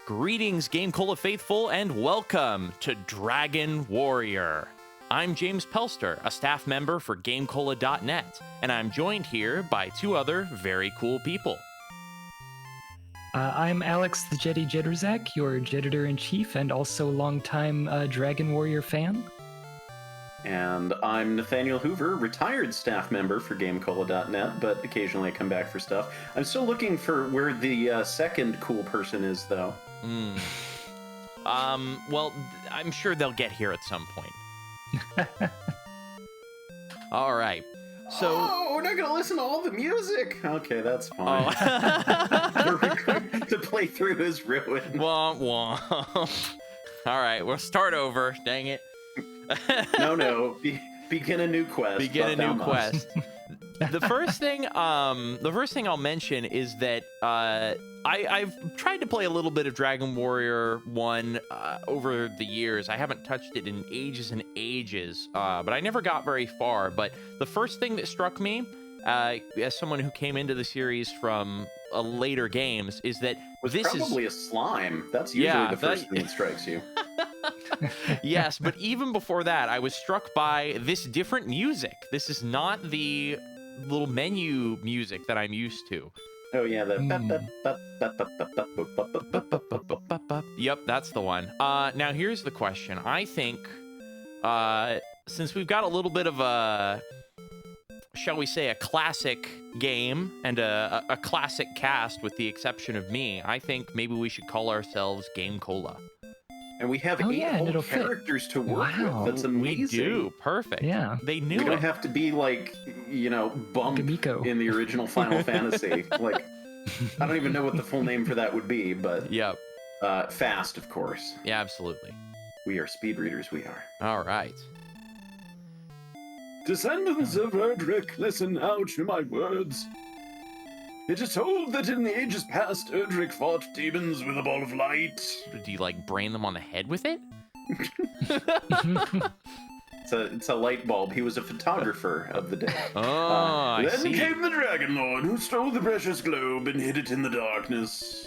Greetings, GameCola faithful, and welcome to Dragon Warrior. I'm James Pelster, a staff member for GameCola.net, and I'm joined here by two other very cool people. I'm Alex the Jeddy Jedraszczak, your Editor-in-Chief and also longtime Dragon Warrior fan. And I'm Nathaniel Hoover, retired staff member for GameCola.net, but occasionally I come back for stuff. I'm still looking for where the second cool person is, though. Well, I'm sure they'll get here at some point. All right. So, we're not gonna listen to all the music. Okay, that's fine. To play through is ruined. Wah, wah. All right, we'll start over. Dang it. No. Begin a new quest. Begin a new quest. The first thing I'll mention is that I've tried to play a little bit of Dragon Warrior 1 over the years. I haven't touched it in ages and ages, but I never got very far. But the first thing that struck me, as someone who came into the series from later games, is that this is probably a slime. That's usually the first thing that strikes you. Yes, but even before that, I was struck by this different music. This is not the little menu music that I'm used to. Oh yeah, Yep, that's the one. Now here's the question. I think since we've got a little bit of a, shall we say, a classic game and a classic cast with the exception of me, I think maybe we should call ourselves GameCola. And we have 8 whole characters to work with. That's amazing. We do. Perfect. Yeah. They knew we don't have to be like, Bump Gamiko in the original Final Fantasy. Like, I don't even know what the full name for that would be, but yep. Fast, of course. Yeah, absolutely. We are speed readers, we are. All right. Descendants of Erdrick, listen now to my words. It is told that in the ages past, Erdrick fought demons with a ball of light. Do you, brain them on the head with it? It's a light bulb. He was a photographer of the day. Oh, Then came the Dragon Lord, who stole the precious globe and hid it in the darkness.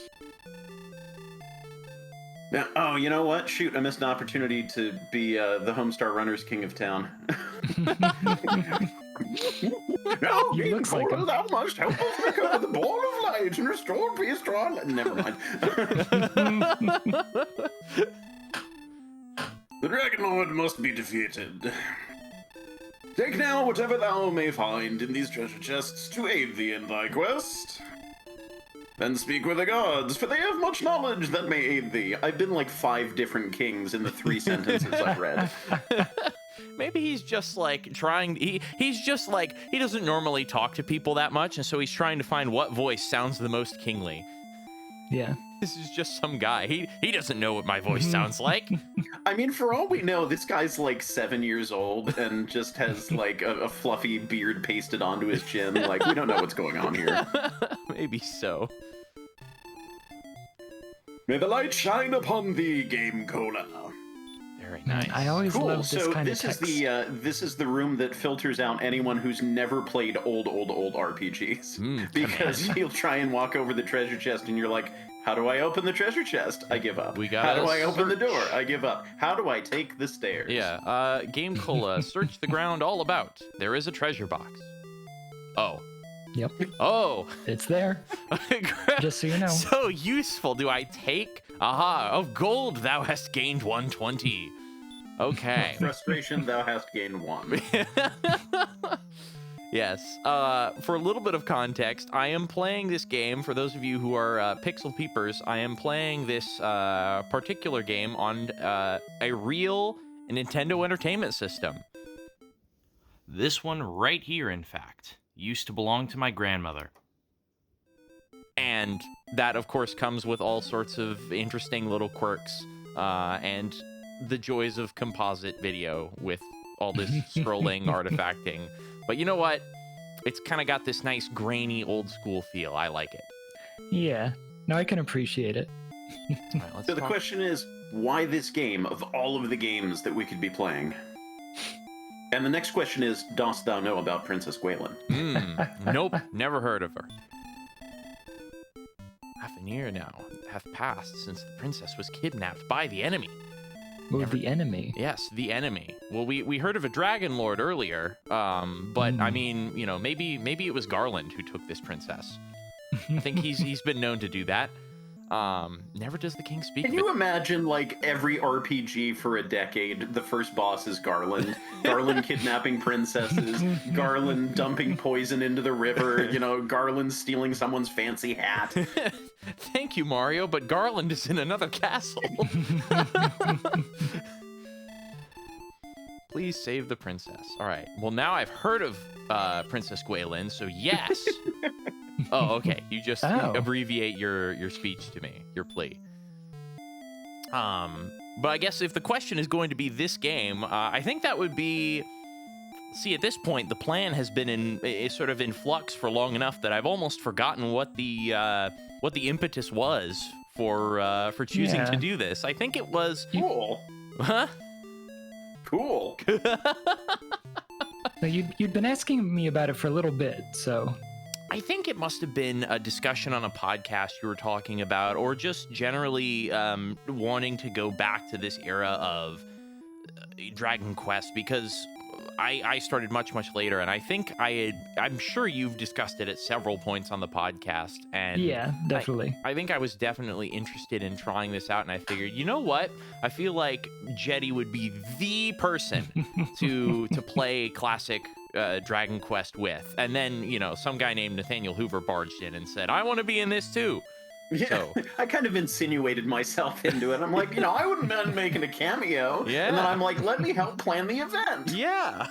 Now, you know what? Shoot, I missed an opportunity to be the Homestar Runners King of Town. No, he looks like him. Thou must help us recover the ball of light and restore peace to our land. Never mind. The Dragon Lord must be defeated. Take now whatever thou may find in these treasure chests to aid thee in thy quest. Then speak with the gods, for they have much knowledge that may aid thee. I've been like 5 different kings in the 3 sentences I've read. Maybe he's just trying. He's just he doesn't normally talk to people that much, and so he's trying to find what voice sounds the most kingly. Yeah. This is just some guy. He doesn't know what my voice sounds like. I mean, for all we know, this guy's 7 years old and just has a fluffy beard pasted onto his chin. We don't know what's going on here. Maybe so. May the light shine upon thee, GameCola. Very nice. I always Cool. love this So kind this of is text. this is the room that filters out anyone who's never played old RPGs. Because he'll try and walk over the treasure chest and you're like, how do I open the treasure chest? I give up. How do I open the door? I give up. How do I take the stairs? Yeah. GameCola, search the ground all about. There is a treasure box. Oh. Yep. Oh. It's there. Just so you know. So useful. Do I take? Aha. Of gold thou hast gained 120. Okay. Frustration, thou hast gained 1. Yes. For a little bit of context, I am playing this game. For those of you who are Pixel Peepers, I am playing this particular game on a real Nintendo Entertainment System. This one right here, in fact, used to belong to my grandmother. And that, of course, comes with all sorts of interesting little quirks and the joys of composite video with all this scrolling, artifacting. But you know what? It's kind of got this nice, grainy, old-school feel. I like it. Yeah. No, I can appreciate it. All right, So the question is, why this game of all of the games that we could be playing? And the next question is, dost thou know about Princess Gwaelin? Nope, never heard of her. Half a year now hath passed since the princess was kidnapped by the enemy. The enemy? Yes, the enemy. Well, we heard of a dragon lord earlier, but I mean, you know, maybe it was Garland who took this princess. I think he's been known to do that. Never does the king speak. Can you imagine, like, every RPG for a decade, the first boss is Garland. Garland kidnapping princesses, Garland dumping poison into the river, you know, Garland stealing someone's fancy hat. Thank you, Mario, but Garland is in another castle. Please save the princess. All right. Well, now I've heard of Princess Gwaelin, so yes. Oh, okay. You just abbreviate your speech to me, your plea. But I guess if the question is going to be this game, I think that would be. See, at this point, the plan has been is sort of in flux for long enough that I've almost forgotten what the impetus was for choosing to do this. I think it was cool. Huh? Cool. Now, you'd been asking me about it for a little bit, so. I think it must have been a discussion on a podcast you were talking about, or just generally wanting to go back to this era of Dragon Quest, because I started much later, and I think I'm sure you've discussed it at several points on the podcast. And yeah, definitely. I think I was definitely interested in trying this out, and I figured, you know what? I feel like Jeddy would be the person to play classic Dragon Quest with. And then, you know, some guy named Nathaniel Hoover barged in and said, I want to be in this too. Yeah, so. I kind of insinuated myself into it. I'm like, you know, I wouldn't mind making a cameo. Yeah. And then I'm like, let me help plan the event. Yeah.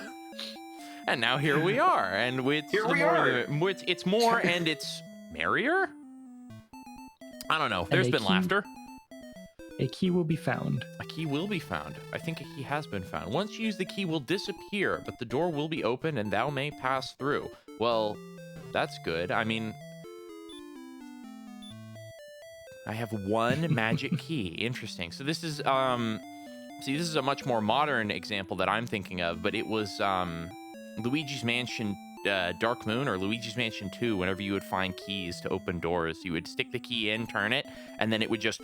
And now here we are. And it's more and it's merrier? I don't know. There's been laughter. A key will be found. A key will be found. I think a key has been found. Once used, the key will disappear, but the door will be open and thou may pass through. Well, that's good. I mean, I have one magic key. Interesting. So this is, this is a much more modern example that I'm thinking of, but it was Luigi's Mansion Dark Moon or Luigi's Mansion 2. Whenever you would find keys to open doors, you would stick the key in, turn it, and then it would just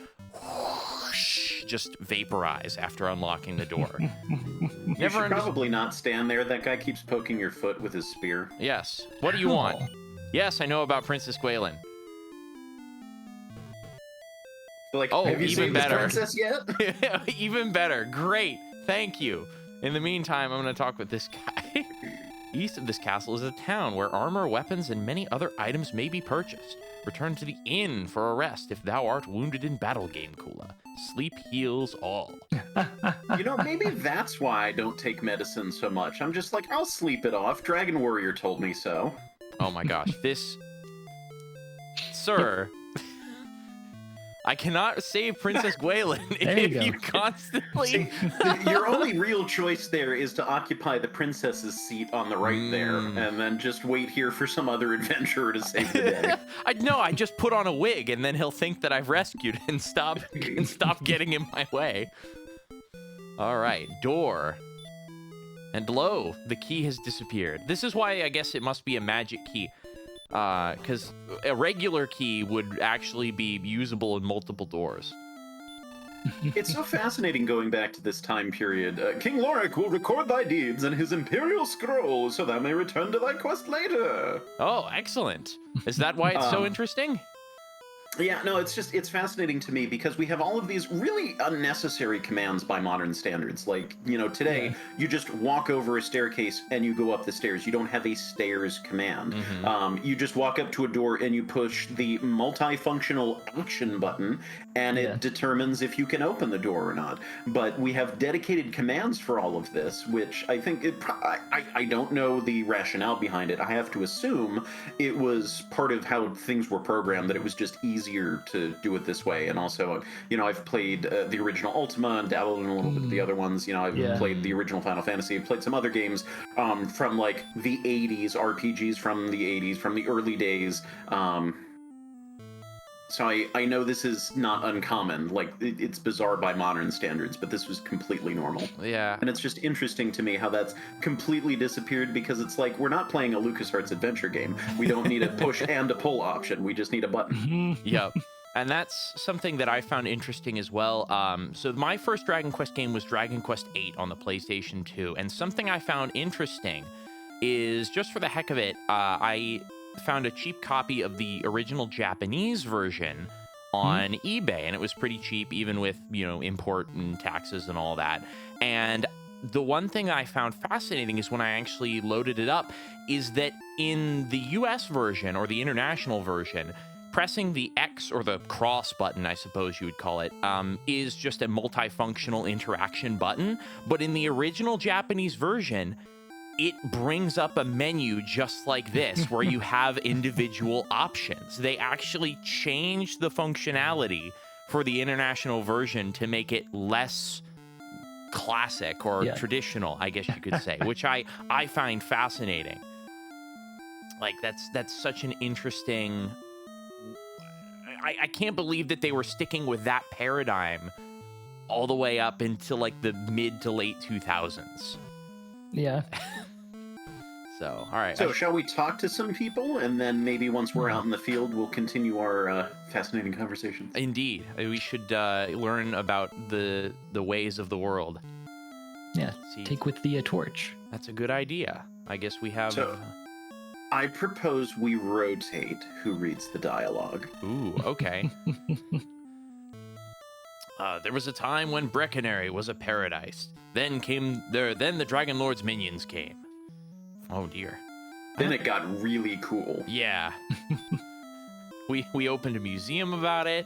vaporize after unlocking the door. You should probably not stand there. That guy keeps poking your foot with his spear. Yes. What do you want? Yes, I know about Princess Gwaelin. Like, oh, have you even seen better. this princess yet? Even better. Great. Thank you. In the meantime, I'm going to talk with this guy. East of this castle is a town where armor, weapons, and many other items may be purchased. Return to the inn for a rest if thou art wounded in battle, GameCola. Sleep heals all. You know, maybe that's why I don't take medicine so much. I'm just like, I'll sleep it off. Dragon Warrior told me so. Oh my gosh. This... Sir... I cannot save Princess Gwaelin if you constantly... See, your only real choice there is to occupy the princess's seat on the right there, and then just wait here for some other adventurer to save the day. I just put on a wig, and then he'll think that I've rescued and stop getting in my way. All right, door. And lo, the key has disappeared. This is why I guess it must be a magic key. Because a regular key would actually be usable in multiple doors. It's so fascinating going back to this time period. King Lorik will record thy deeds in his imperial scroll, so thou may return to thy quest later. Oh, excellent. Is that why it's so interesting? Yeah, no, it's fascinating to me because we have all of these really unnecessary commands by modern standards. Like, you know, today, you just walk over a staircase and you go up the stairs. You don't have a stairs command. You just walk up to a door and you push the multifunctional action button and it determines if you can open the door or not. But we have dedicated commands for all of this, which I think, I don't know the rationale behind it. I have to assume it was part of how things were programmed, that it was just easier to do it this way. And also, you know, I've played the original Ultima and dabbled in a little bit of the other ones. You know, I've played the original Final Fantasy, I've played some other games from like the 80s, RPGs from the 80s, from the early days. So I know this is not uncommon. Like, it's bizarre by modern standards, but this was completely normal. Yeah. And it's just interesting to me how that's completely disappeared, because it's like, we're not playing a LucasArts adventure game. We don't need a push and a pull option. We just need a button. Yep. And that's something that I found interesting as well. So my first Dragon Quest game was Dragon Quest VIII on the PlayStation 2. And something I found interesting is, just for the heck of it, I found a cheap copy of the original Japanese version on eBay. And it was pretty cheap, even with, import and taxes and all that. And the one thing I found fascinating is when I actually loaded it up is that in the US version, or the international version, pressing the X, or the cross button, I suppose you would call it, is just a multifunctional interaction button. But in the original Japanese version, it brings up a menu just like this, where you have individual options. They actually changed the functionality for the international version to make it less classic or traditional, I guess you could say, which I find fascinating. Like, that's such an interesting... I can't believe that they were sticking with that paradigm all the way up until like the mid to late 2000s. Yeah. So, all right. So, shall we talk to some people, and then maybe once we're out in the field, we'll continue our fascinating conversations? Indeed, we should learn about the ways of the world. Yeah. Take with thee a torch. That's a good idea. I guess we have. So, I propose we rotate who reads the dialogue. Ooh, okay. There was a time when Breckenary was a paradise. Then the Dragon Lord's minions came. Oh dear. Then it got really cool. Yeah. we opened a museum about it.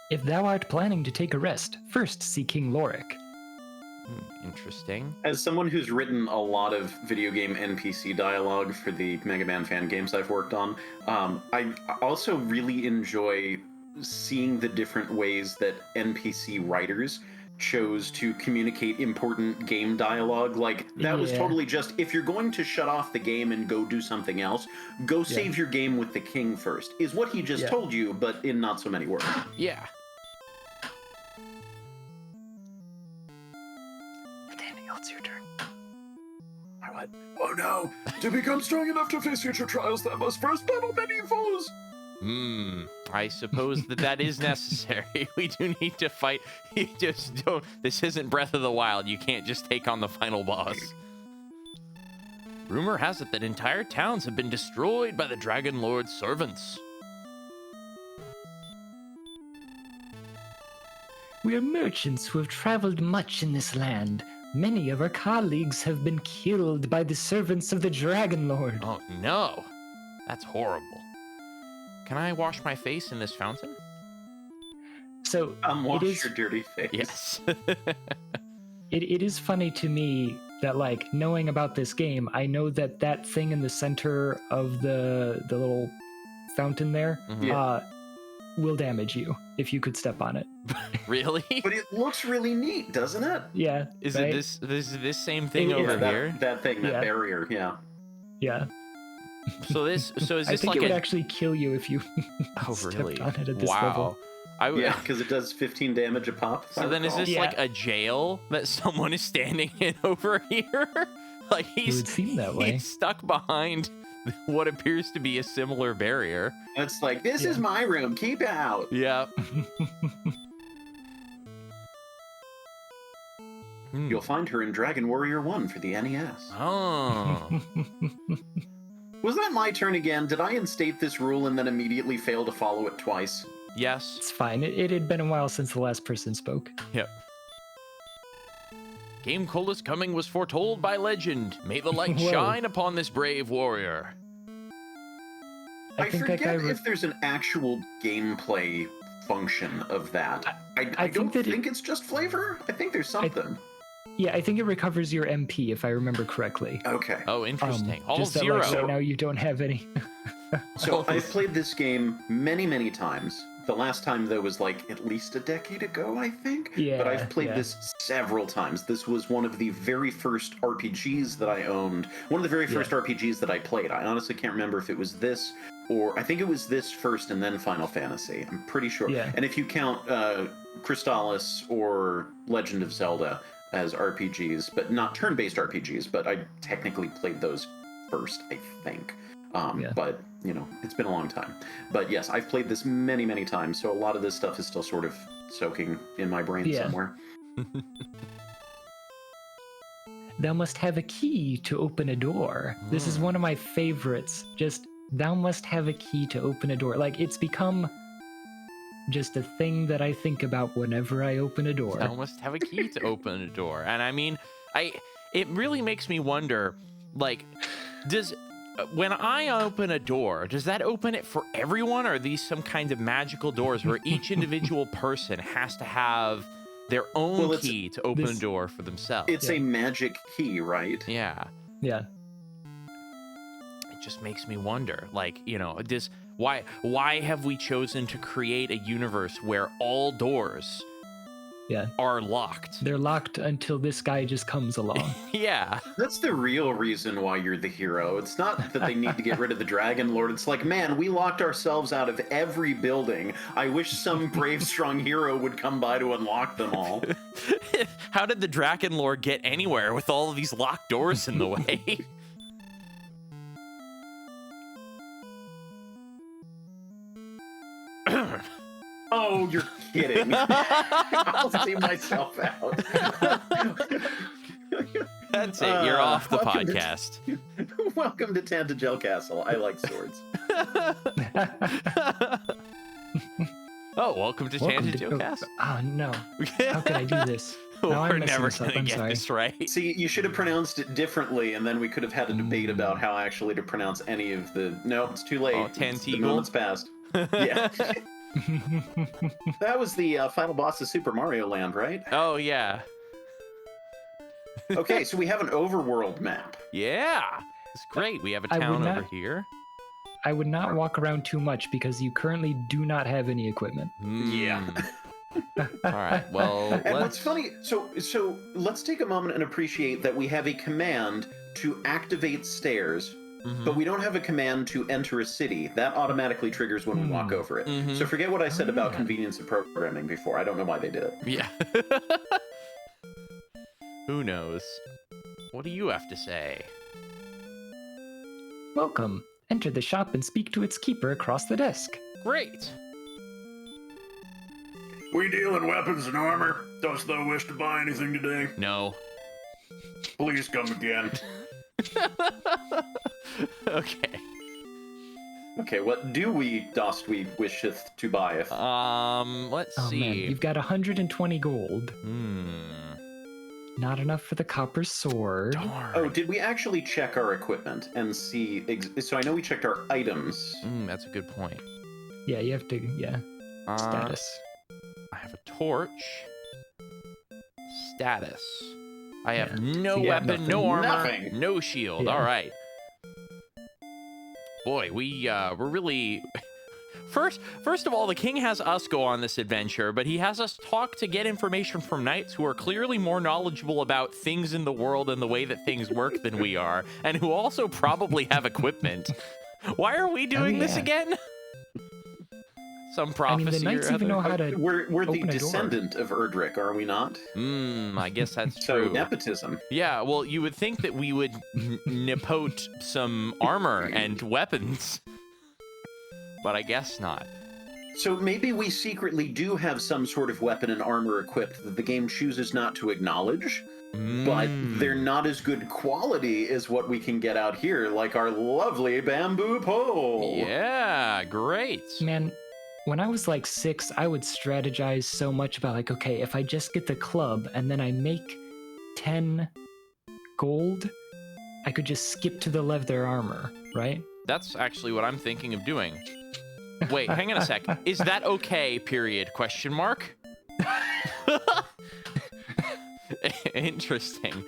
If thou art planning to take a rest, first see King Lorik. Interesting. As someone who's written a lot of video game NPC dialogue for the Mega Man fan games I've worked on, I also really enjoy seeing the different ways that NPC writers chose to communicate important game dialogue. Like, that was totally just, if you're going to shut off the game and go do something else, go save your game with the king first, is what he just told you, but in not so many words. Yeah. Nathaniel, it's your turn. What? Oh no! To become strong enough to face future trials, thou must first battle many foes! I suppose that is necessary. We do need to fight. You just don't. This isn't Breath of the Wild. You can't just take on the final boss. Rumor has it that entire towns have been destroyed by the Dragon Lord's servants. We are merchants who have traveled much in this land. Many of our colleagues have been killed by the servants of the Dragon Lord. Oh no, that's horrible. Can I wash my face in this fountain? So wash your dirty face. Yes. it is funny to me that, like, knowing about this game, I know that thing in the center of the little fountain there will damage you if you could step on it. Really? But it looks really neat, doesn't it? Yeah. Is it this same thing over here? That thing, that barrier, yeah. Yeah. So is this I think like it would actually kill you if you really? on it at this level. Yeah, because it does 15 damage a pop. So then is this like a jail that someone is standing in over here? Like It would seem that way. He's stuck behind what appears to be a similar barrier. It's like, this is my room, keep out. Yeah. You'll find her in Dragon Warrior 1 for the NES. Oh. Was that my turn again? Did I instate this rule and then immediately fail to follow it twice? Yes. It's fine. It had been a while since the last person spoke. Yep. GameCola's coming was foretold by legend. May the light shine upon this brave warrior. I forget if there's an actual gameplay function of that. I don't think it's just flavor. I think there's something. I think it recovers your MP, if I remember correctly. Okay. Oh, interesting. All just zero. That, like, right now you don't have any. So I've played this game many, many times. The last time, though, was like at least a decade ago, I think. Yeah. But I've played this several times. This was one of the very first RPGs that I owned. One of the very first RPGs that I played. I honestly can't remember if it was this or I think it was this first and then Final Fantasy. I'm pretty sure. Yeah. And if you count Crystallis or Legend of Zelda as RPGs, but not turn-based RPGs, but I technically played those first, I think. But, it's been a long time. But yes, I've played this many, many times, so a lot of this stuff is still sort of soaking in my brain somewhere. Thou must have a key to open a door. This is one of my favorites. Just, thou must have a key to open a door. Like, it's become just a thing that I think about whenever I open a door. Thou must have a key to open a door. And I mean, it really makes me wonder, like, when I open a door, does that open it for everyone, or are these some kind of magical doors where each individual person has to have their own key to open a door for themselves? It's a magic key, right? Yeah. Yeah. It just makes me wonder, like, why have we chosen to create a universe where all doors are locked? They're locked until this guy just comes along. Yeah. That's the real reason why you're the hero. It's not that they need to get rid of the Dragon Lord. It's like, man, we locked ourselves out of every building. I wish some brave, strong hero would come by to unlock them all. How did the Dragon Lord get anywhere with all of these locked doors in the way? Oh, you're kidding. I'll see myself out. That's it. You're off the podcast. Welcome to Tantagel Castle. I like swords. Welcome to Tantagel Castle. Oh, no. How could I do this? We're never going to get this right. See, you should have pronounced it differently, and then we could have had a debate about how actually to pronounce any of the... No, it's too late. Tantegel? The moment's passed. Yeah. That was the final boss of Super Mario Land, right? Oh, yeah. Okay, so we have an overworld map. Yeah. It's great. We have a town over here. I would not walk around too much because you currently do not have any equipment. Yeah. All right. Well, and what's funny, so let's take a moment and appreciate that we have a command to activate stairs, but we don't have a command to enter a city. That automatically triggers when we walk over it. So forget what I said about convenience of programming before. I don't know why they did it. Yeah. Who knows? What do you have to say? Welcome. Enter the shop and speak to its keeper across the desk. Great. We deal in weapons and armor. Dost thou wish to buy anything today? No. Please come again. Okay. Okay, what dost we wisheth to buyeth? Let's see. Man, you've got 120 gold. Not enough for the copper sword. Darn. Oh, did we actually check our equipment and see? So I know we checked our items. That's a good point. Yeah, you have to. Yeah. Status. I have a torch. Status. I have no weapon, no armor, no shield. Yeah. All right. Boy, we're really. First of all, the king has us go on this adventure, but he has us talk to get information from knights who are clearly more knowledgeable about things in the world and the way that things work than we are, and who also probably have equipment. Why are we doing this again? Some prophecy. I mean, the knights even know how to. We're the descendant of Erdrick, are we not? I guess that's so true. Nepotism. Yeah, well, you would think that we would nepote some armor and weapons. But I guess not. So maybe we secretly do have some sort of weapon and armor equipped that the game chooses not to acknowledge, but they're not as good quality as what we can get out here, like our lovely bamboo pole. Yeah, great. Man, when I was like 6, I would strategize so much about like, okay, if I just get the club and then I make 10 gold, I could just skip to the leather armor, right? That's actually what I'm thinking of doing. Wait, hang on a sec. Is that okay, period, question mark? Interesting.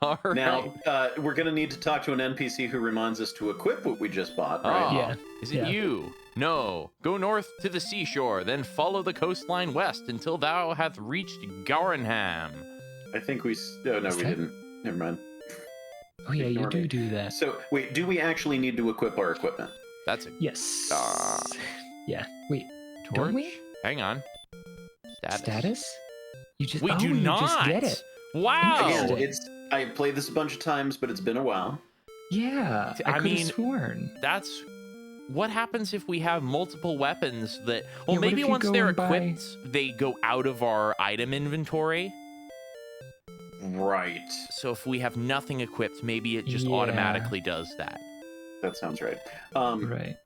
All right. Now, we're going to need to talk to an NPC who reminds us to equip what we just bought, right? Yeah. Is it you? No. Go north to the seashore, then follow the coastline west until thou hath reached Garenham. I think we... Oh, no, we didn't. Never mind. Oh, yeah, you do that. So, wait, do we actually need to equip our equipment? That's a... Yes. Yeah. Wait, torch? don't we? Hang on. Status? You just... We do not. You just get it. Wow. Again, I played this a bunch of times, but it's been a while. Yeah, I could have sworn. That's what happens if we have multiple weapons that. Well, Yeah, maybe once they're equipped, they go out of our item inventory. Right. So if we have nothing equipped, maybe it just automatically does that. That sounds right. Right.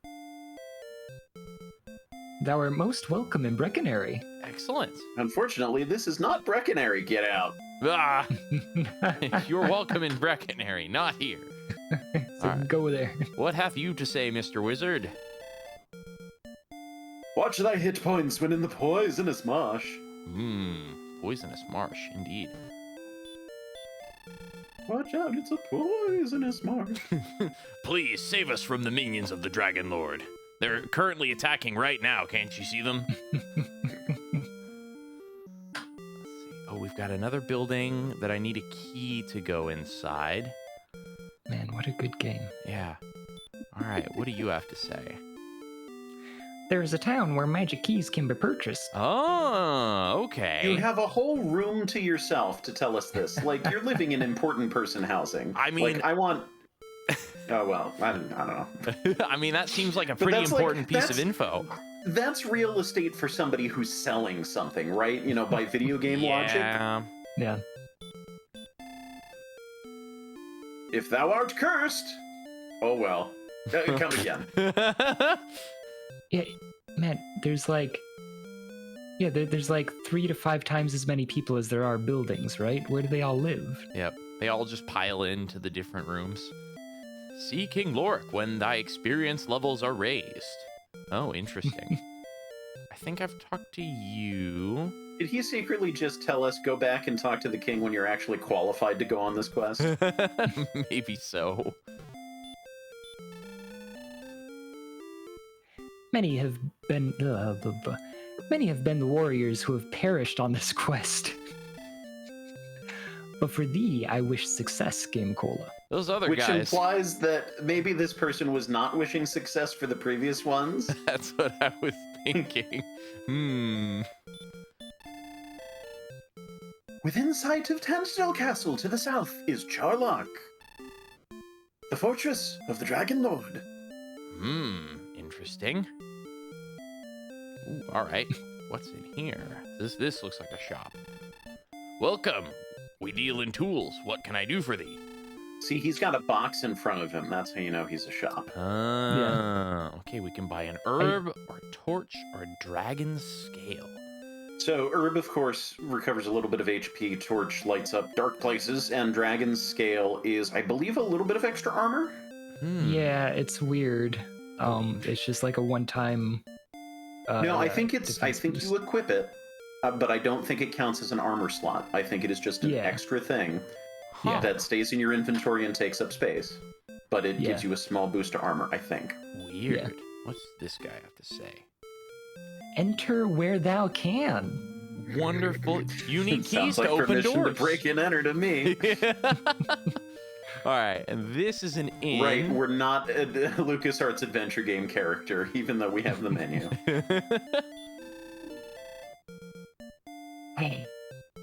Thou art most welcome in Breckenary. Excellent. Unfortunately, this is not Breckenary. Get out. Ah, you're welcome in Breckenary, not here. So All right. Go there. What have you to say, Mr. Wizard? Watch thy hit points when in the poisonous marsh. Poisonous marsh, indeed. Watch out, it's a poisonous marsh. Please save us from the minions of the Dragon Lord. They're currently attacking right now. Can't you see them? Let's see. Oh, we've got another building that I need a key to go inside. Man, what a good game. Yeah. All right, what do you have to say? There is a town where magic keys can be purchased. Oh, okay. You have a whole room to yourself to tell us this. Like, you're living in important person housing. I mean... Like, I want... Oh, well, I don't know. I mean, that seems like a pretty important piece of info. That's real estate for somebody who's selling something, right? You know, by video game logic. Yeah. If thou art cursed... Oh, well. Come again. Yeah, man, there's like... Yeah, there's like 3 to 5 times as many people as there are buildings, right? Where do they all live? Yep, they all just pile into the different rooms. See King Lorik when thy experience levels are raised. Oh, interesting. I think I've talked to you. Did he secretly just tell us, go back and talk to the king when you're actually qualified to go on this quest? Maybe so. Many have been the warriors who have perished on this quest. But for thee, I wish success, GameCola. Those other Which guys. Which implies that maybe this person was not wishing success for the previous ones. That's what I was thinking. Within sight of Tansdale Castle to the south is Charlock, the fortress of the Dragon Lord. Interesting. Ooh, all right. What's in here? This looks like a shop. Welcome. We deal in tools. What can I do for thee? See, he's got a box in front of him. That's how you know he's a shop. Okay, we can buy an herb or a torch or a dragon's scale. So herb, of course, recovers a little bit of HP. Torch lights up dark places, and dragon's scale is, I believe, a little bit of extra armor. Yeah, it's weird. It's just like a one-time. No, I think you equip it, but I don't think it counts as an armor slot. I think it is just an extra thing that stays in your inventory and takes up space. But it gives you a small boost to armor, I think. Weird. Yeah. What's this guy have to say? Enter where thou can. Wonderful. You need keys like to open permission doors. To break and enter to me. All right, and this is an inn. Right, we're not a LucasArts adventure game character, even though we have the menu.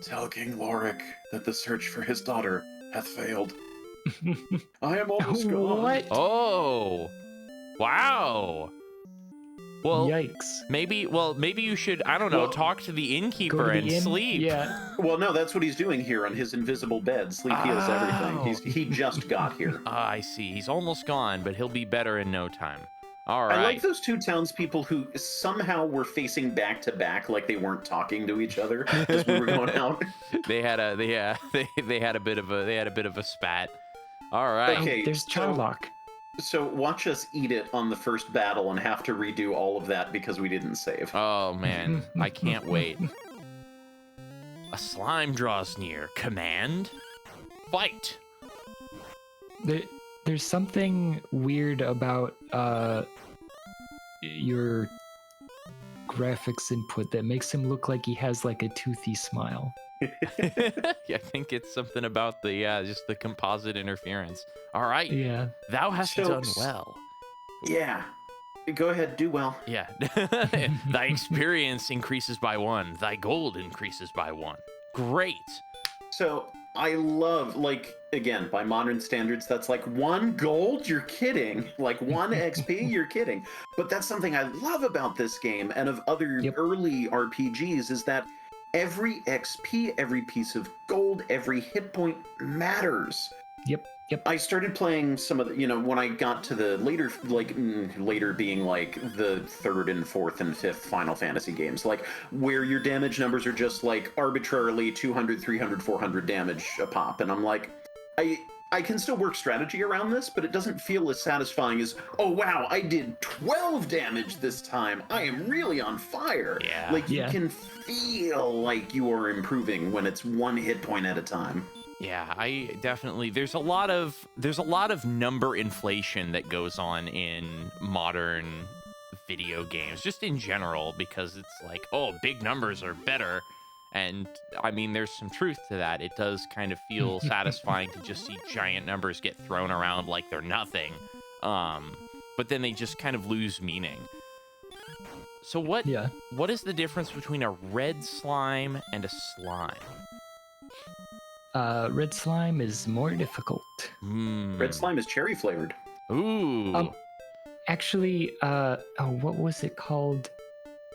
Tell King Lorik that the search for his daughter hath failed. I am almost gone. What? Oh, wow. Well, yikes. Maybe you should, I don't know, talk to the innkeeper and sleep. Yeah. Well, no, that's what he's doing here on his invisible bed. Sleep heals everything. He just got here. I see. He's almost gone, but he'll be better in no time. All right. I like those two townspeople who somehow were facing back to back, like they weren't talking to each other as we were going out. they had a bit of a spat. All right. Okay, there's Charlock. So watch us eat it on the first battle and have to redo all of that because we didn't save. Oh man, I can't wait. A slime draws near. Command? Fight. There's something weird about your graphics input that makes him look like he has like a toothy smile. Yeah, I think it's something about just the composite interference. All right. Yeah. Thou hast done well. Yeah. Go ahead, do well. Yeah. Thy experience increases by 1. Thy gold increases by 1. Great. So I love, like, again, by modern standards, that's like 1 gold? You're kidding. Like 1 XP? You're kidding. But that's something I love about this game and of other early RPGs is that every XP, every piece of gold, every hit point matters. Yep. I started playing some of the, when I got to the later, later being like the 3rd and 4th and 5th Final Fantasy games, like where your damage numbers are just like arbitrarily 200, 300, 400 damage a pop. And I'm like, I can still work strategy around this, but it doesn't feel as satisfying as, oh wow, I did 12 damage this time. I am really on fire. Yeah. Like you can feel like you are improving when it's 1 hit point at a time. Yeah, I definitely, there's a lot of number inflation that goes on in modern video games, just in general, because it's like, oh, big numbers are better. And I mean, there's some truth to that. It does kind of feel satisfying to just see giant numbers get thrown around like they're nothing. But then they just kind of lose meaning. So what is the difference between a red slime and a slime? Red slime is more difficult. Red slime is cherry flavored. Ooh. Actually, what was it called?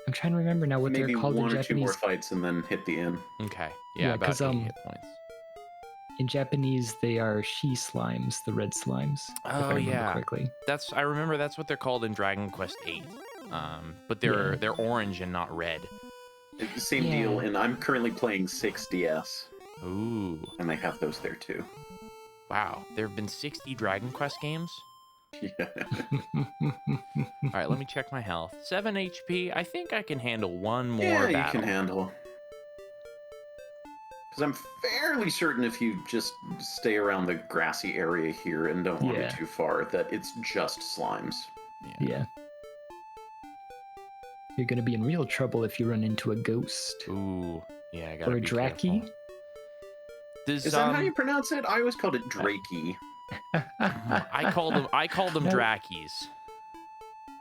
I'm trying to remember now what they're called in Japanese. Maybe 1 or 2 more fights and then hit the end. Okay. Yeah, about 8 hit points. In Japanese, they are she slimes, the red slimes. Oh, if I remember correctly. I remember that's what they're called in Dragon Quest VIII. But they're orange and not red. It's the same deal, and I'm currently playing 6DS. Ooh. And they have those there too. Wow, there have been 60 Dragon Quest games? Yeah. All right, let me check my health. 7 HP. I think I can handle 1 more battle. Yeah, you can handle. Because I'm fairly certain if you just stay around the grassy area here and don't wander too far, that it's just slimes. Yeah. You're gonna be in real trouble if you run into a ghost. Ooh. Yeah, I gotta or a be Draki. careful. Is that how you pronounce it? I always called it Drakey. I call them Drakis.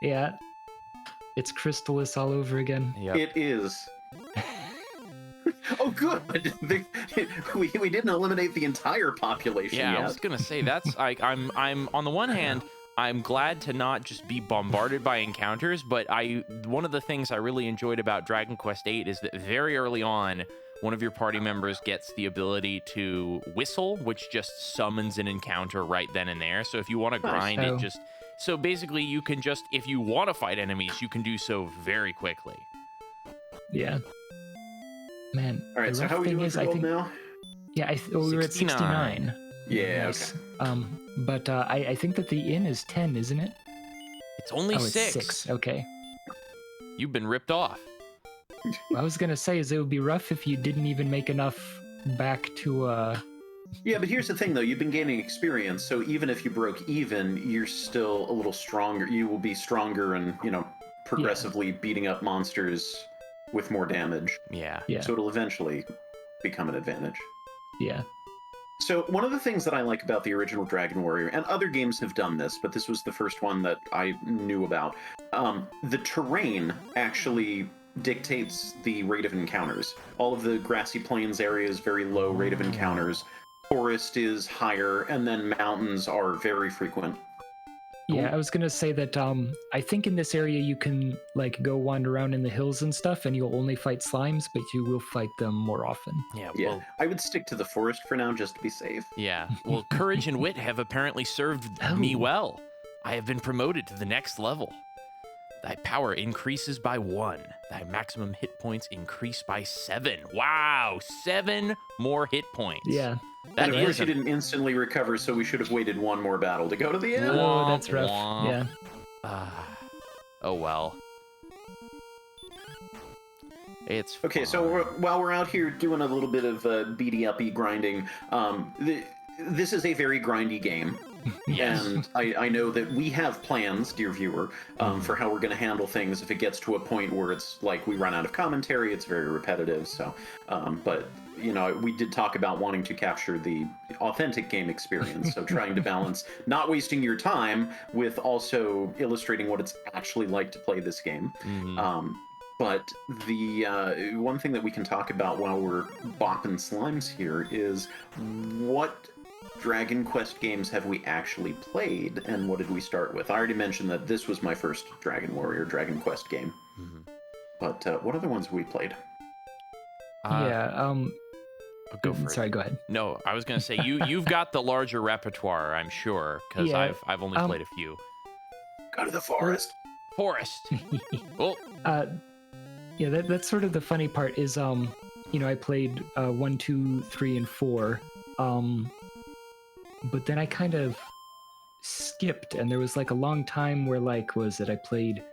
Yeah. It's Crystallis all over again. Yep. It is. Oh, good. We didn't eliminate the entire population yet. I was gonna say that's I'm on the one hand, I'm glad to not just be bombarded by encounters, but one of the things I really enjoyed about Dragon Quest VIII is that very early on, one of your party members gets the ability to whistle, which just summons an encounter right then and there. So if you want to grind it, so basically you can just, if you want to fight enemies, you can do so very quickly. Yeah. Man. All right, so how are we doing for gold now? Yeah, we were at 69. Yeah, nice. Okay. But I think that the inn is 10, isn't it? It's only 6. It's 6. Okay. You've been ripped off. I was gonna say it would be rough if you didn't even make enough back to. Yeah, but here's the thing, though. You've been gaining experience, so even if you broke even, you're still a little stronger. You will be stronger and progressively beating up monsters with more damage. Yeah. So it'll eventually become an advantage. Yeah. So one of the things that I like about the original Dragon Warrior, and other games have done this, but this was the first one that I knew about, the terrain actually dictates the rate of encounters. All of the grassy plains areas, very low rate of encounters. Forest is higher, and then mountains are very frequent. Yeah, I was gonna say that I think in this area you can go wander around in the hills and stuff, and you'll only fight slimes, but you will fight them more often. Yeah. Well, I would stick to the forest for now, just to be safe. Yeah. Well, courage and wit have apparently served me well. I have been promoted to the next level. Thy power increases by 1. Thy maximum hit points increase by 7. Wow, 7 more hit points. Yeah. That is. You didn't instantly recover, so we should have waited 1 more battle to go to the end. Oh, that's rough. Yeah. Oh well. It's okay. fine. So while we're out here doing a little bit of beady uppy grinding, this is a very grindy game. Yes. And I know that we have plans, dear viewer, for how we're going to handle things if it gets to a point where it's like we run out of commentary, it's very repetitive. So, but, we did talk about wanting to capture the authentic game experience. So trying to balance not wasting your time with also illustrating what it's actually like to play this game. Mm-hmm. But the one thing that we can talk about while we're bopping slimes here is what Dragon Quest games have we actually played, and what did we start with? I already mentioned that this was my first Dragon Quest game. Mm-hmm. But what other ones have we played? Go for it. Sorry, go ahead. No, I was going to say, you've got the larger repertoire, I'm sure, because I've only played a few. Go to the forest. Well, yeah, that's sort of the funny part is, I played 1, 2, 3, and 4, but then I kind of skipped, and there was like a long time where I played,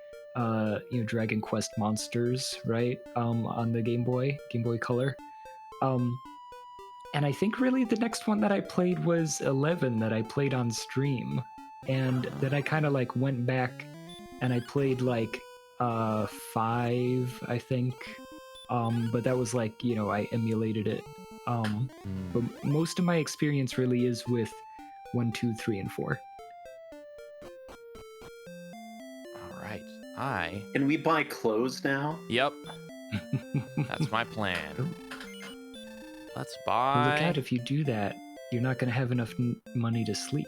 Dragon Quest Monsters, right, on the Game Boy Color, and I think really the next one that I played was 11 that I played on stream, and then I kind of went back and I played 5, I think, but that was I emulated it. But most of my experience really is with 1, 2, 3, and 4. All right, Can we buy clothes now? Yep, that's my plan. Let's buy. Well, look out! If you do that, you're not going to have enough money to sleep.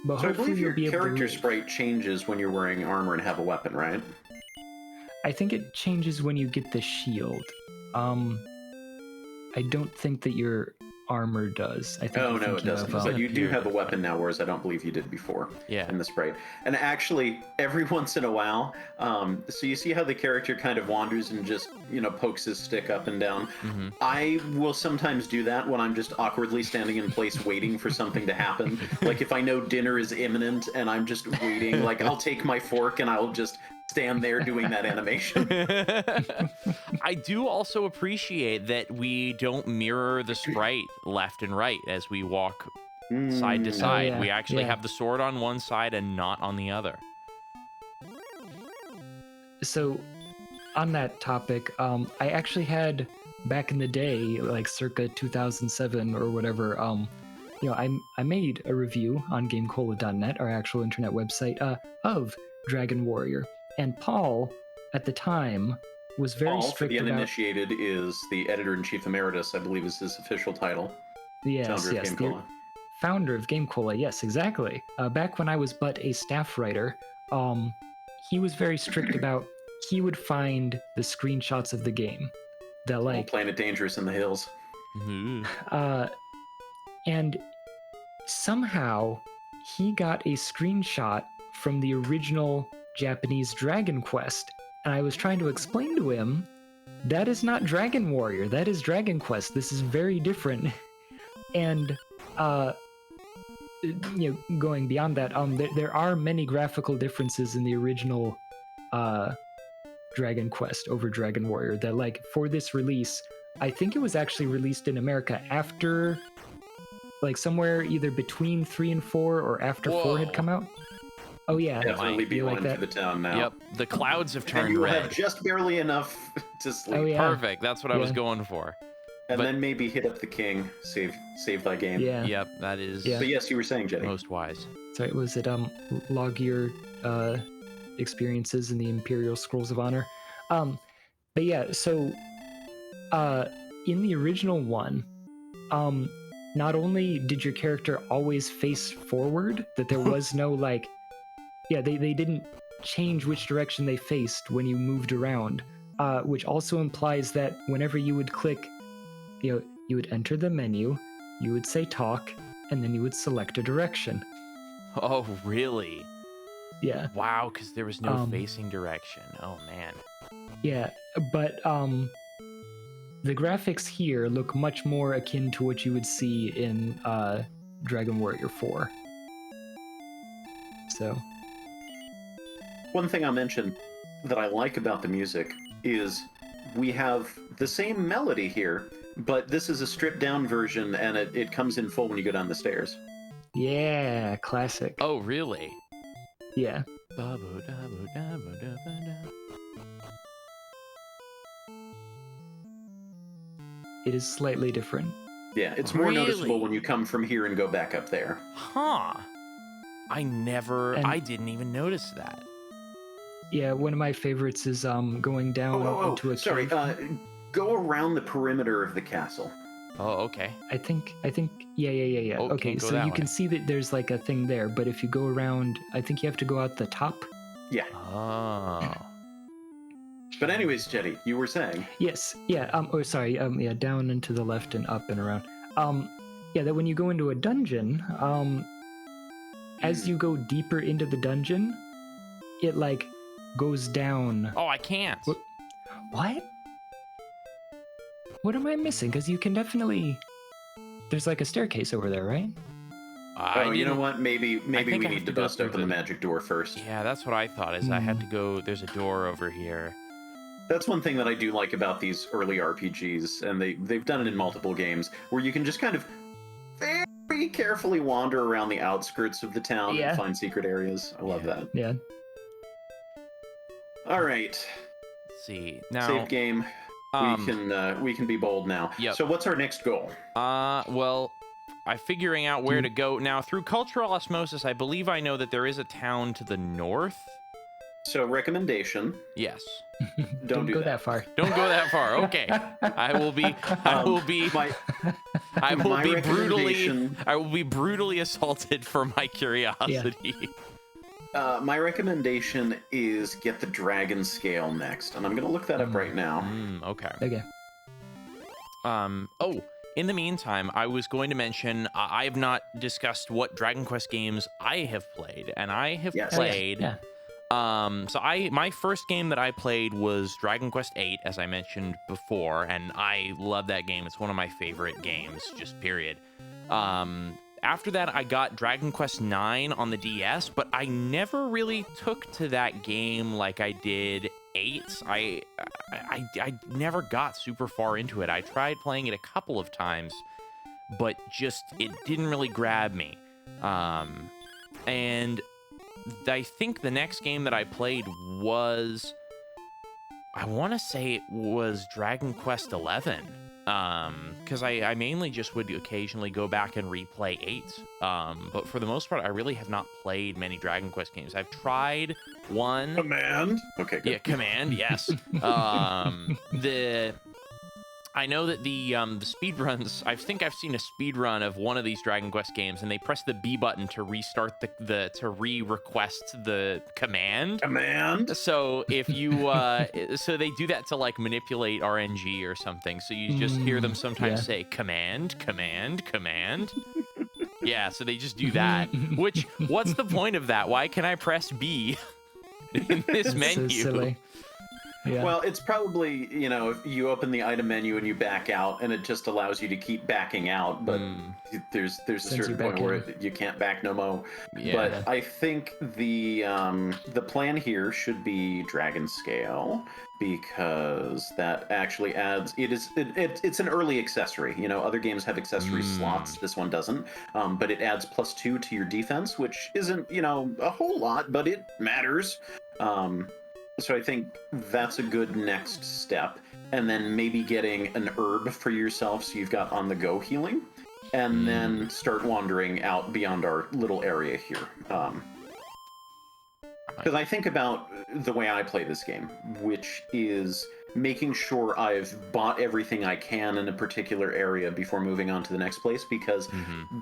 But so hopefully your you'll be able character sprite changes when you're wearing armor and have a weapon, right? I think it changes when you get the shield. I don't think that your armor does. I think no, it doesn't. So you do have a weapon now, whereas I don't believe you did before. Yeah. In the sprite. And actually, every once in a while, so you see how the character kind of wanders and just, pokes his stick up and down. Mm-hmm. I will sometimes do that when I'm just awkwardly standing in place waiting for something to happen. Like if I know dinner is imminent and I'm just waiting, I'll take my fork and I'll just stand there doing that animation. I do also appreciate that we don't mirror the sprite left and right as we walk side to side. We actually have the sword on one side and not on the other. So on that topic, I actually had back in the day, circa 2007 or whatever, I made a review on GameCola.net, our actual internet website, of Dragon Warrior. And Paul, at the time, was very strict for the uninitiated, is the editor-in-chief emeritus, I believe is his official title. Yes, founder of GameCola. Founder of GameCola, yes, exactly. Back when I was but a staff writer, he was very strict about, he would find the screenshots of the game. That Planet Dangerous in the Hills. Mm-hmm. And somehow, he got a screenshot from the original Japanese Dragon Quest, and I was trying to explain to him that is not Dragon Warrior, that is Dragon Quest, this is very different. And going beyond that, there are many graphical differences in the original Dragon Quest over Dragon Warrior that for this release, I think it was actually released in America after somewhere either between 3 and 4 or after 4 had come out. Oh yeah, definitely be one for the town now. Yep, the clouds have turned and you red. Have just barely enough to sleep. Oh, yeah. Perfect. That's what I was going for. And then maybe hit up the king, save thy game. Yeah. Yep, that is. Yeah. But yes, you were saying, Jeddy. Most wise. Sorry, was it log your experiences in the Imperial Scrolls of Honor? But yeah, so in the original one, not only did your character always face forward, that there was no they didn't change which direction they faced when you moved around, which also implies that whenever you would click, you would enter the menu, you would say talk, and then you would select a direction. Oh, really? Yeah. Wow, because there was no facing direction. Oh, man. Yeah, but the graphics here look much more akin to what you would see in Dragon Warrior 4. So... One thing I'll mention that I like about the music is we have the same melody here, but this is a stripped-down version, and it comes in full when you go down the stairs. Yeah, classic. Oh, really? Yeah. It is slightly different. Yeah, it's more noticeable when you come from here and go back up there. Huh. I didn't even notice that. Yeah, one of my favorites is going down into a sorry. cave. Go around the perimeter of the castle. Oh, okay. I think. Yeah. Oh, Okay, can't go so that you way. can see that there's like a thing there, but if you go around, I think you have to go out the top. Yeah. Oh. But anyways, Jeddy, you were saying. Yes. Yeah. Yeah. Down and to the left and up and around. Yeah. That when you go into a dungeon, as you go deeper into the dungeon, it like goes down. Oh, I can't. What? What am I missing? Because you can definitely. There's like a staircase over there, right? You know what? Maybe we I need to go bust through open the magic door first. Yeah, that's what I thought. Is I had to go. There's a door over here. That's one thing that I do like about these early RPGs, and they've done it in multiple games, where you can just kind of very carefully wander around the outskirts of the town and find secret areas. I love that. Yeah. All right. Let's see now. Save game. We can be bold now. Yep. So what's our next goal? Well, I'm figuring out where to go now through cultural osmosis. I believe I know that there is a town to the north. So recommendation. Yes. Don't go that far. Don't go that far. Okay. I will be brutally assaulted for my curiosity. Yeah. My recommendation is get the dragon scale next, and I'm gonna look that up right now. Okay. Okay. In the meantime, I was going to mention I have not discussed what Dragon Quest games I have played, and I have played. Yeah. My first game that I played was Dragon Quest VIII, as I mentioned before, and I love that game. It's one of my favorite games, just period. After that, I got Dragon Quest IX on the DS, but I never really took to that game like I did VIII. I never got super far into it. I tried playing it a couple of times, but just it didn't really grab me. And I think the next game that I played was, I want to say it was Dragon Quest XI. Because I mainly just would occasionally go back and replay 8. But for the most part, I really have not played many Dragon Quest games. I've tried one. Command? Okay, good. Yeah, Command, yes. I know that the speed runs, I think I've seen a speed run of one of these Dragon Quest games, and they press the B button to restart to re-request the command. So if you so they do that to like manipulate RNG or something. So you just hear them sometimes say command. Yeah, so they just do that. Which, what's the point of that? Why can I press B in this menu? So silly. Yeah. Well, it's probably, if you open the item menu and you back out, and it just allows you to keep backing out, but there's a certain point where you can't back no more. Yeah. But I think the plan here should be Dragon Scale, because that actually adds, it's an early accessory. Other games have accessory slots, this one doesn't, but it adds +2 to your defense, which isn't, a whole lot, but it matters. So I think that's a good next step. And then maybe getting an herb for yourself so you've got on-the-go healing. And then start wandering out beyond our little area here. Because I think about the way I play this game, which is making sure I've bought everything I can in a particular area before moving on to the next place. Because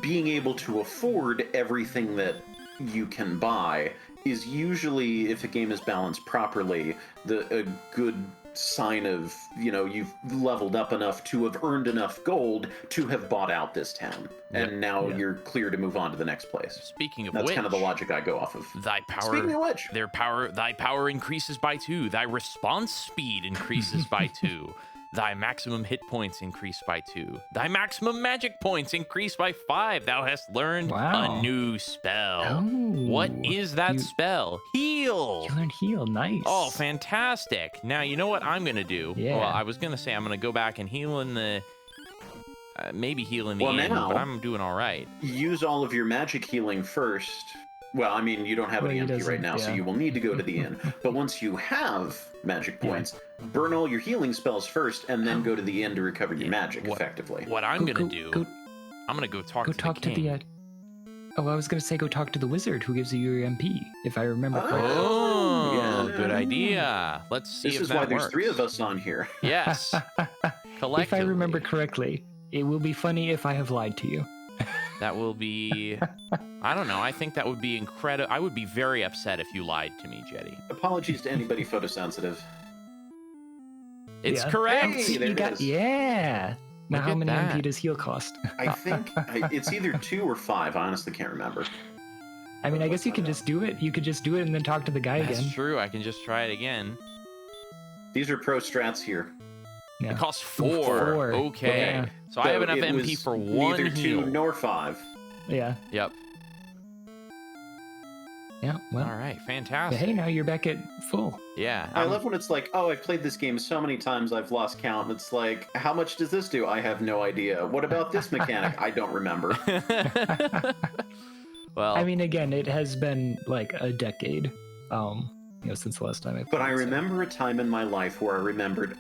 being able to afford everything that you can buy is usually, if a game is balanced properly, a good sign of, you've leveled up enough to have earned enough gold to have bought out this town. And now you're clear to move on to the next place. Speaking of That's which, kind of the logic I go off of. Thy power, Speaking of which, thy power increases by 2. Thy response speed increases by 2. Thy maximum hit points increase by 2. Thy maximum magic points increase by 5. Thou hast learned a new spell. Oh, what is that spell? Heal! You learned heal, nice. Oh, fantastic. Now, you know what I'm going to do? Yeah. Well, I was going to say I'm going to go back and heal in the... maybe heal in the end, now, but I'm doing all right. Use all of your magic healing first. Well, I mean, you don't have any MP right now, so you will need to go to the inn. But once you have magic points, burn all your healing spells first, and then go to the inn to recover your magic effectively. What I'm going to do, I'm going to go talk to the king. I was going to say go talk to the wizard who gives you your MP, if I remember correctly. Oh, good idea. Let's see This if is that why there's works. 3 of us on here. Yes. Collectively. If I remember correctly, it will be funny if I have lied to you. That will be... I don't know. I think that would be incredible. I would be very upset if you lied to me, Jeddy. Apologies to anybody photosensitive. It's Yeah. correct. Hey, See, there you it got, is. yeah. Now, Look how at many that. MP does heal cost? I think it's either 2 or 5. I honestly can't remember. I mean, I guess you could just do it. You could just do it and then talk to the guy That's again. true. I can just try it again. These are pro strats here. Yeah. It costs 4. 4. Okay. Yeah. So I have enough it MP was for 1 neither heal. 2 nor 5. Yeah. Yep. Yeah. Well. All right. But Fantastic. hey, now you're back at full. Yeah. I love when it's like, oh, I've played this game so many times I've lost count. And it's like, how much does this do? I have no idea. What about this mechanic? I don't remember. Well, I mean, again, it has been like a decade, since the last time I played. But I so- remember a time in my life where I remembered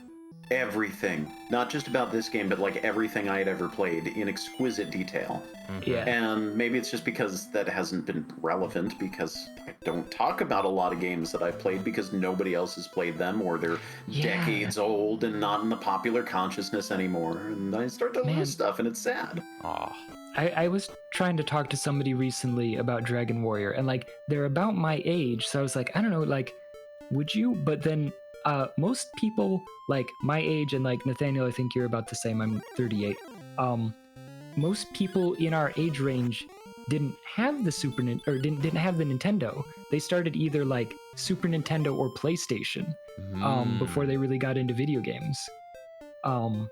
everything, not just about this game, but like everything I had ever played in exquisite detail. Yeah. And maybe it's just because that hasn't been relevant, because I don't talk about a lot of games that I've played because nobody else has played them, or they're Yeah. decades old and not in the popular consciousness anymore. And I start to Man. lose stuff, and it's sad. Aw. I was trying to talk to somebody recently about Dragon Warrior, and like they're about my age, so I was like, I don't know, like, would you? But then most people like my age, and like Nathaniel, I think you're about the same. I'm 38. Most people in our age range didn't have the didn't have the Nintendo. They started either like Super Nintendo or PlayStation before they really got into video games. So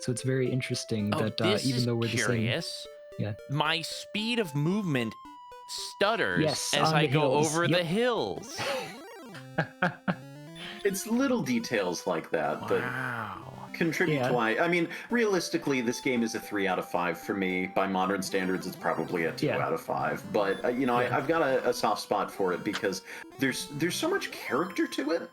it's very interesting that this even is though we're curious. the same. Yeah. My speed of movement stutters Yes, as on I the go hills. over Yep. the hills. It's little details like that that Wow. contribute Yeah. to why. I mean, realistically, this game is a 3 out of 5 for me. By modern standards, it's probably a 2 Yeah. out of 5. But I've got a soft spot for it because there's so much character to it.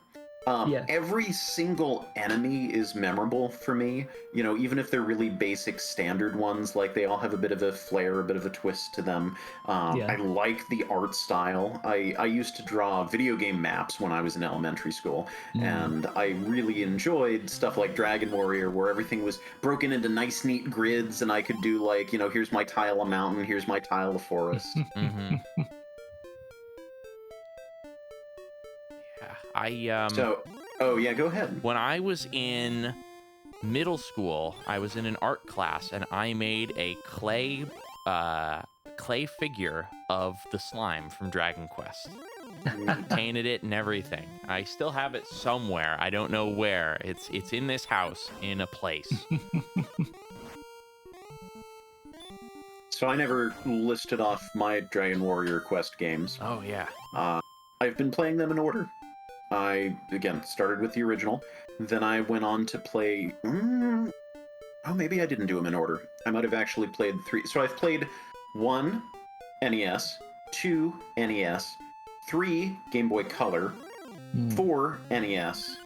Yeah. Every single enemy is memorable for me. Even if they're really basic standard ones, like they all have a bit of a flair, a bit of a twist to them. I like the art style. I used to draw video game maps when I was in elementary school, and I really enjoyed stuff like Dragon Warrior, where everything was broken into nice, neat grids, and I could do like, here's my tile of mountain, here's my tile of forest. Mm-hmm. Yeah. Oh yeah, go ahead. When I was in middle school, I was in an art class, and I made a clay figure of the slime from Dragon Quest. Painted it and everything. I still have it somewhere. I don't know where. It's in this house in a place. So I never listed off my Dragon Warrior Quest games. Oh yeah. I've been playing them in order. I, again, started with the original. Then I went on to play... maybe I didn't do them in order. I might have actually played 3. So I've played 1 NES, 2 NES, 3 Game Boy Color, 4 NES,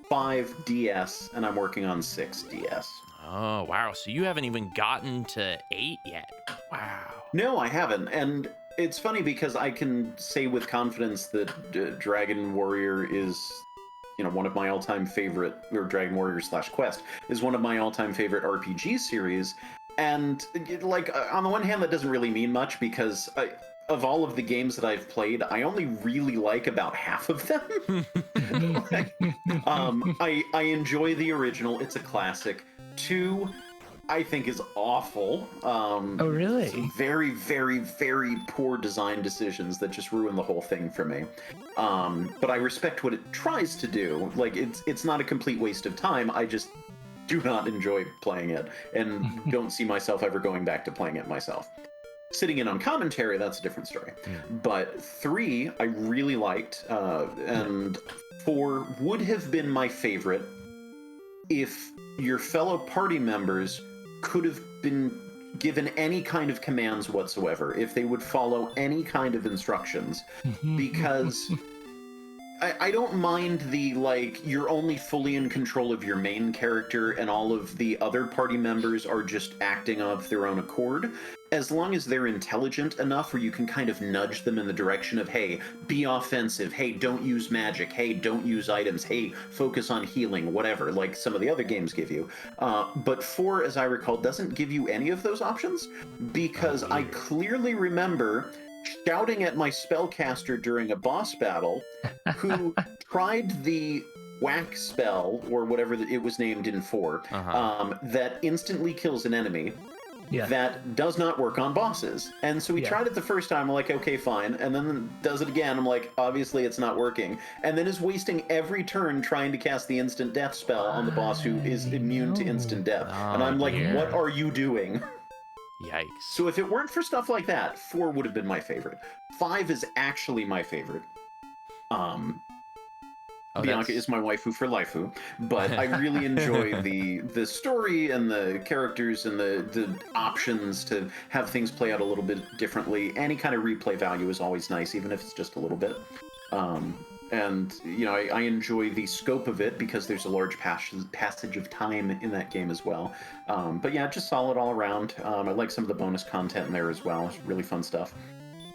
5 DS, and I'm working on 6 DS. Oh, wow. So you haven't even gotten to 8 yet. Wow. No, I haven't. And it's funny because I can say with confidence that Dragon Warrior is, one of my all-time favorite, or Dragon Warrior / Quest, is one of my all-time favorite RPG series. And, on the one hand, that doesn't really mean much because of all of the games that I've played, I only really like about half of them. I enjoy the original. It's a classic. 2, I think, is awful. Oh, really? Some very, very, very poor design decisions that just ruin the whole thing for me. But I respect what it tries to do. Like, it's not a complete waste of time. I just do not enjoy playing it and don't see myself ever going back to playing it myself. Sitting in on commentary, that's a different story. But 3, I really liked, and 4 would have been my favorite if your fellow party members could have been given any kind of commands whatsoever, if they would follow any kind of instructions, because I don't mind the, you're only fully in control of your main character and all of the other party members are just acting of their own accord. as long as they're intelligent enough where you can kind of nudge them in the direction of, hey, be offensive, hey, don't use magic, hey, don't use items, hey, focus on healing, whatever, like some of the other games give you. But 4, as I recall, doesn't give you any of those options, because I clearly remember shouting at my spellcaster during a boss battle who tried the whack spell, or whatever it was named in 4, that instantly kills an enemy. Yeah. That does not work on bosses. And so we tried it the first time, I'm like, okay, fine. And then does it again, I'm like, obviously it's not working. And then is wasting every turn trying to cast the instant death spell on the boss who is immune to instant death. And I'm like, what are you doing? Yikes. So if it weren't for stuff like that, 4 would have been my favorite. 5 is actually my favorite. Bianca is my waifu for lifeu, but I really enjoy the story and the characters and the options to have things play out a little bit differently. Any kind of replay value is always nice, even if it's just a little bit. And, you know, I enjoy the scope of it because there's a large passage of time in that game as well. But yeah, just solid all around. I like some of the bonus content in there as well. It's really fun stuff.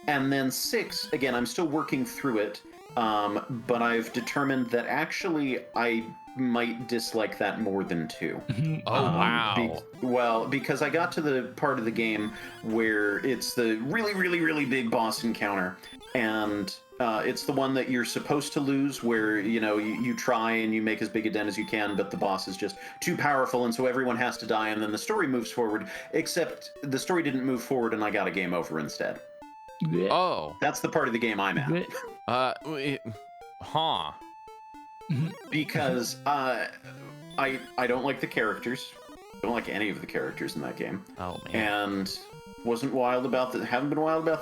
And then 6, again, I'm still working through it. But I've determined that actually I might dislike that more than 2. Wow. Because I got to the part of the game where it's the really, really, really big boss encounter, and it's the one that you're supposed to lose, where, you know, you try and you make as big a dent as you can, but the boss is just too powerful, and so everyone has to die, and then the story moves forward, except the story didn't move forward, and I got a game over instead. Oh. That's the part of the game I'm at. Because I don't like the characters. I don't like any of the characters in that game. Oh man. And haven't been wild about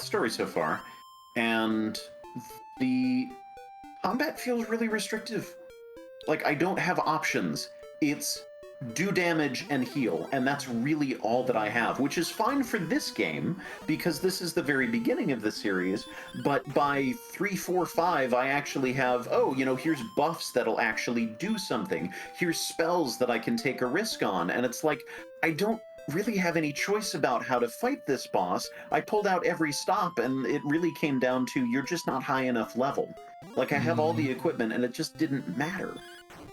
the story so far. And the combat feels really restrictive. Like, I don't have options. It's do damage and heal, and that's really all that I have, which is fine for this game because this is the very beginning of the series. But by 3, 4, 5, I actually have, here's buffs that'll actually do something. Here's spells that I can take a risk on, and it's like, I don't really have any choice about how to fight this boss. I pulled out every stop, and it really came down to, you're just not high enough level. Like, I have all the equipment, and it just didn't matter.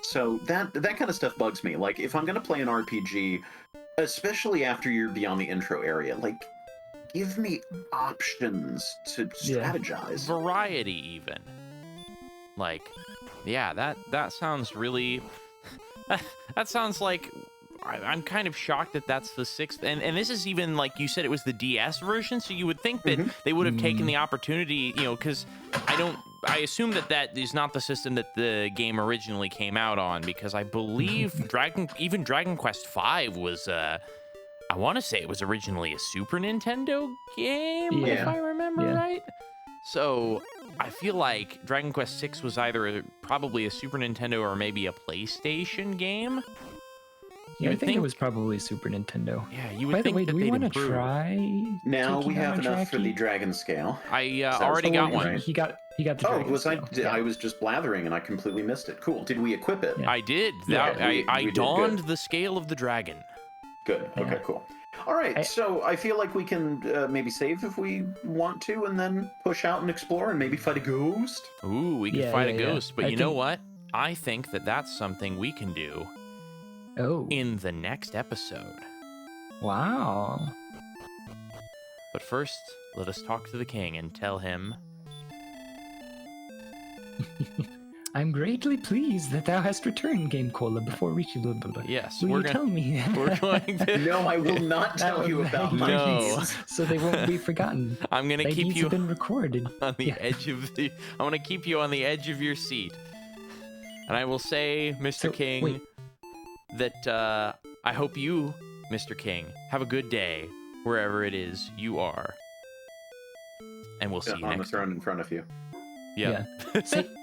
So that kind of stuff bugs me. Like, if I'm going to play an RPG, especially after you're beyond the intro area, like, give me options to strategize. Variety, even. Like, yeah, that sounds really... that sounds like... I'm kind of shocked that that's the 6th. And this is even, like you said, it was the DS version, so you would think that they would have taken the opportunity, you know, because I assume that is not the system that the game originally came out on, because I believe Dragon Quest V was, I want to say it was originally a Super Nintendo game, if I remember right. So I feel like Dragon Quest VI was either probably a Super Nintendo or maybe a PlayStation game. Yeah, I think it was probably Super Nintendo. Yeah, you would think that they'd improve. By the way, do we want to try? Now we have enough for the dragon scale. I already got one. Right? He got the dragon scale. I was just blathering and I completely missed it. Cool. Did we equip it? Yeah. I did. I donned the scale of the dragon. Good. Okay, cool. All right, so I feel like we can maybe save if we want to, and then push out and explore and maybe fight a ghost. Ooh, we could fight a ghost. But you know what? I think that that's something we can do. In the next episode. Wow. But first, let us talk to the king and tell him... I'm greatly pleased that thou hast returned, GameCola, before reaching... Blah, blah, blah. Yes, will you tell me? We're going to... No, I will not tell you about my so they won't be forgotten. I'm going to keep you... been recorded. On the edge of the... I want to keep you on the edge of your seat. And I will say, Mr. King... Wait. That I hope you, Mr. King, have a good day wherever it is you are. And we'll see you next time. On the throne in front of you. Yeah.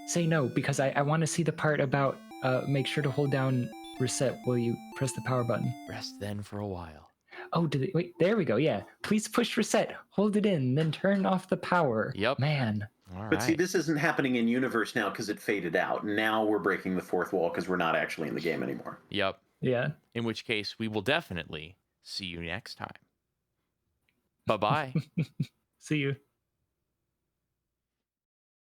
Say no, because I want to see the part about make sure to hold down reset while you press the power button. Rest then for a while. Oh, wait, there we go. Yeah. Please push reset, hold it in, then turn off the power. Yep. Man. All but right. See, this isn't happening in universe now because it faded out. Now we're breaking the fourth wall because we're not actually in the game anymore. Yep. Yeah. In which case, we will definitely see you next time. Bye-bye. See you.